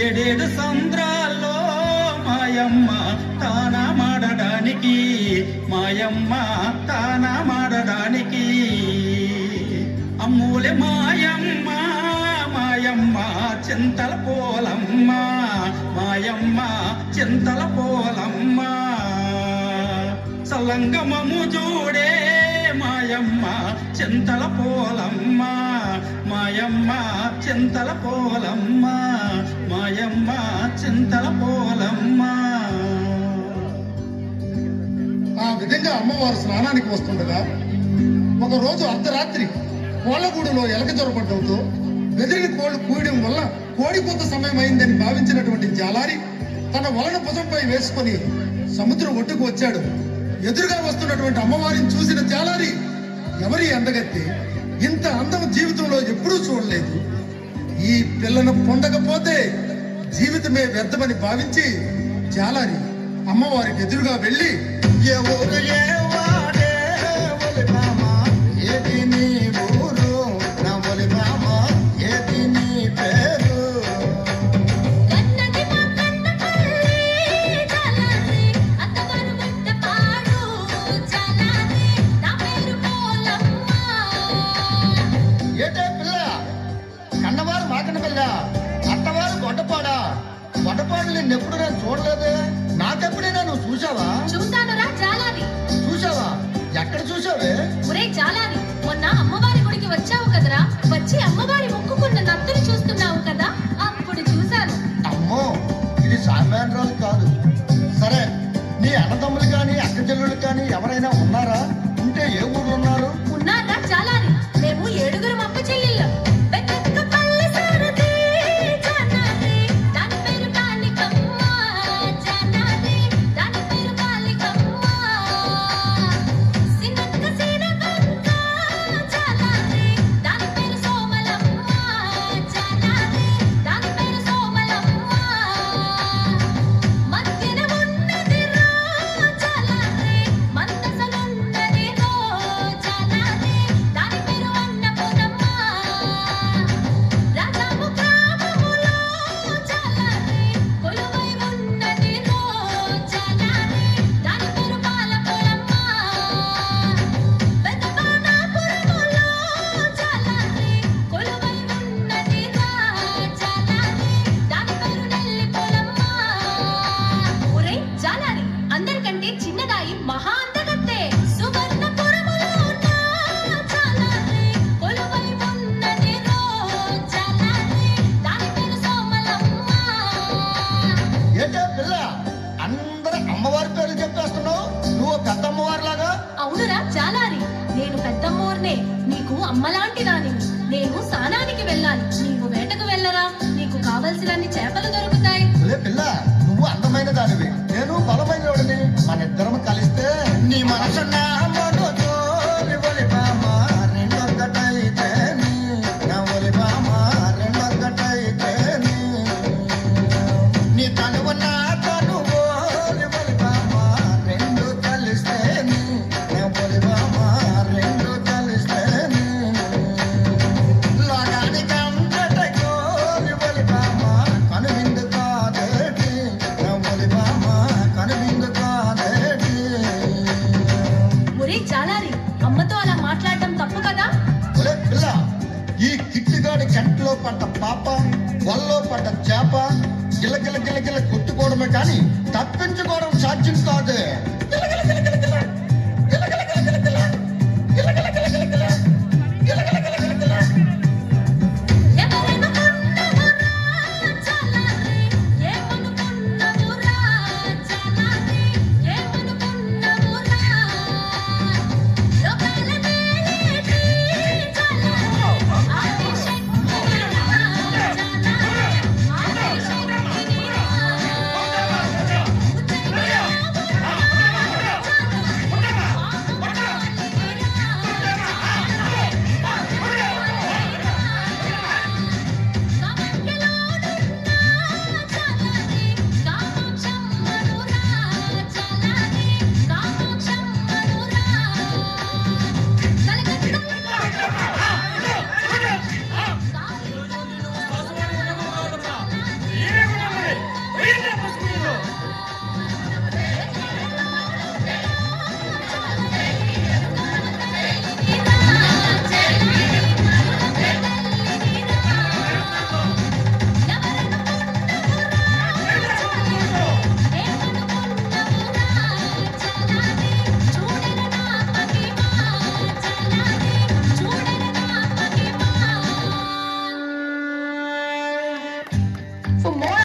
ఏడేడు సంద్రాల్లో మాయమ్మ తాన మాడడానికి, మాయమ్మ తాన మాడడానికి. అమ్మూలే మాయమ్మ మాయమ్మ చింతల పోలమ్మ, మాయమ్మ చింతల పోలమ్మ. సలంగమము చూడే మాయమ్మ చింతల పోలమ్మ, మాయమ్మ చింతల పోలమ్మ, మాయమ్మ చింతల పోలమ్మ. ఆ విధంగా అమ్మవారు స్నానానికి వస్తుండగా ఒకరోజు అర్ధరాత్రి కోళ్లగూడులో ఎలక జ్వరపడ్డంతో బెదిరిన కోళ్లు కూయడం వల్ల కోడిపోత సమయం అయిందని భావించినటువంటి జాలారి తన వలన భుజంపై వేసుకొని సముద్రం ఒడ్డుకు వచ్చాడు. ఎదురుగా వస్తున్నటువంటి అమ్మవారిని చూసిన జాలారి, ఎవరి అందగత్తి, ఇంత అందం జీవితంలో ఎప్పుడూ చూడలేదు, ఈ పిల్లను పొందకపోతే జీవితమే వ్యర్థమని భావించి జాలారి అమ్మవారికి ఎదురుగా వెళ్ళి, ఎవరు ఏవాడే ఒలిబామా, ఏది నీ ఊరు, నా ఒలిబామా ఏది నీ పేరు. ఏటే పిల్ల, కన్నవారు మాకన్న పిల్ల, అత్తవారు గొడ్డపాడా. గొడ్డపాడు నిన్నెప్పుడు నేను చూడలేదే, నాకెప్పుడైనా నువ్వు చూసావా? చూశానురా జాలాది. చూసావా? ఎక్కడ చూసావే? ఒరే జాలాది, మొన్న అమ్మవారి గుడికి వచ్చావు కదరా, వచ్చి అమ్మవారి మొక్కుకున్న నత్తుని చూస్తున్నావు కదా, అప్పుడు చూశాను. అమ్మో, ఇది సామాన్యురాలు కాదు. సరే, నీ అన్నదమ్ములు కానీ అక్క చెల్లెళ్ళు కానీ ఎవరైనా ఉన్నారా? ఉంటే ఏ ఊర్లో ఉన్నారు? ఉన్నారా జాలాది, మేము 7గురు అప్ప చెల్లెళ్ళం. ఏంటే పిల్ల, అందరూ అమ్మవారి పేర్లు చెప్పేస్తున్నావు, నువ్వు పెద్ద అమ్మవారి లాగా. అవునురా జాలారి, నేను పెద్దమ్మోర్నే, నీకు అమ్మలాంటి దానిని. నేను స్నానానికి వెళ్ళాలి, నీవు వేటకు వెళ్ళరా, నీకు కావలసినన్ని చేపలు దొరుకుతాయి. పిల్ల, నువ్వు అందమైన దానివి, నేను బలమైన వాడిని. మన ఇద్దరం కలిస్తే నీ మనసు నా మనసు ఒలిబామా రెండొక్కటైతేని, నా ఒలిబామా రెండొక్కటైతేని. నీ తనువు నా తనువు ఒలిబామా రెండు కలిస్తేని, నా ఒలిబామా రెండు కలిస్తేని. లోకానికి అంతటకు ఒలిబామా కనువిందు కాదేటి, నా ఒలిబామా కనువిందు కాదేటి. ఒరే జాలారి, అమ్మతో అలా మాట్లాడటం తప్పు కదా. ఒరే పిల్ల, ఈ కిట్టుగాడి కంటిలో పడ్డ పాప, వల్లో పడ్డ చేప గిలగిల గిలగిల కొట్టుకోవడమే కానీ తప్పించుకోవడం సాధ్యం కాదు.